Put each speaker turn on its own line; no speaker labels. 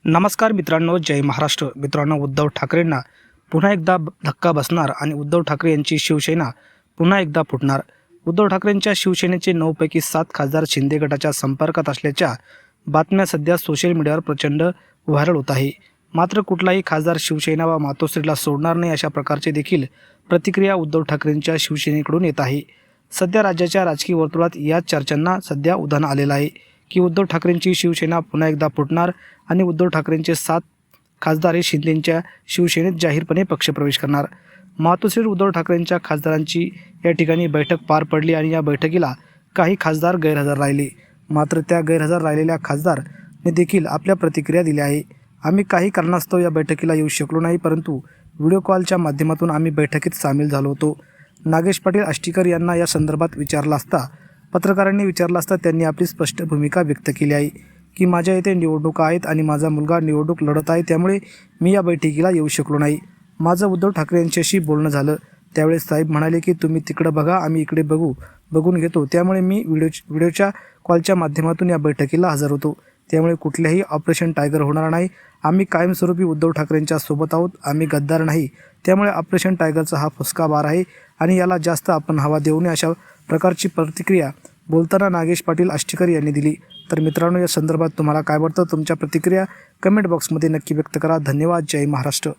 नमस्कार मित्रांनो, जय महाराष्ट्र. मित्रांनो, उद्धव ठाकरेंना पुन्हा एकदा धक्का बसणार आणि उद्धव ठाकरे यांची शिवसेना पुन्हा एकदा फुटणार. उद्धव ठाकरेंच्या शिवसेनेचे 9 पैकी 7 खासदार शिंदे गटाच्या संपर्कात असल्याच्या बातम्या सध्या सोशल मीडियावर प्रचंड व्हायरल होत आहे. मात्र कुठलाही खासदार शिवसेना व मातोश्रीला सोडणार नाही अशा प्रकारचे देखील प्रतिक्रिया उद्धव ठाकरेंच्या शिवसेनेकडून येत आहे. सध्या राज्याच्या राजकीय वर्तुळात या चर्चांना सध्या उधाण आलेलं आहे की उद्धव ठाकरेंची शिवसेना पुन्हा एकदा फुटणार आणि उद्धव ठाकरेंचे 7 खासदार हे शिंदेंच्या शिवसेनेत जाहीरपणे पक्षप्रवेश करणार. मातोश्रीवर उद्धव ठाकरेंच्या खासदारांची या ठिकाणी बैठक पार पडली आणि या बैठकीला काही खासदार गैरहजर राहिले. मात्र त्या गैरहजर राहिलेल्या खासदारने देखील आपल्या प्रतिक्रिया दिल्या आहे. आम्ही काही कारणास्तव या बैठकीला येऊ शकलो नाही, परंतु व्हिडिओ कॉलच्या माध्यमातून आम्ही बैठकीत सामील झालो होतो. नागेश पाटील आष्टीकर यांना या संदर्भात विचारलं असता पत्रकारांनी विचारलं असता त्यांनी आपली स्पष्ट भूमिका व्यक्त केली आहे की माझ्या येथे निवडणुका आहेत आणि माझा मुलगा निवडणूक लढत आहे, त्यामुळे मी या बैठकीला येऊ शकलो नाही. माझं उद्धव ठाकरे यांच्याशी बोलणं झालं. त्यावेळेस साहेब म्हणाले की तुम्ही तिकडं बघा, आम्ही इकडे बघून घेतो. त्यामुळे मी व्हिडिओच्या कॉलच्या माध्यमातून या बैठकीला हजर होतो. त्यामुळे कुठल्याही ऑपरेशन टायगर होणार नाही. आम्ही कायमस्वरूपी उद्धव ठाकरेंच्या सोबत आहोत. आम्ही गद्दार नाही. त्यामुळे ऑपरेशन टायगरचा हा फुसका बार आहे आणि याला जास्त आपण हवा देऊ नये, अशा प्रकारची प्रतिक्रिया बोलताना नागेश पाटील आष्टीकर यांनी दिली. तर मित्रांनो, या संदर्भात तुम्हाला काय वाटतं? तुमच्या प्रतिक्रिया कमेंट बॉक्समध्ये नक्की व्यक्त करा. धन्यवाद. जय महाराष्ट्र.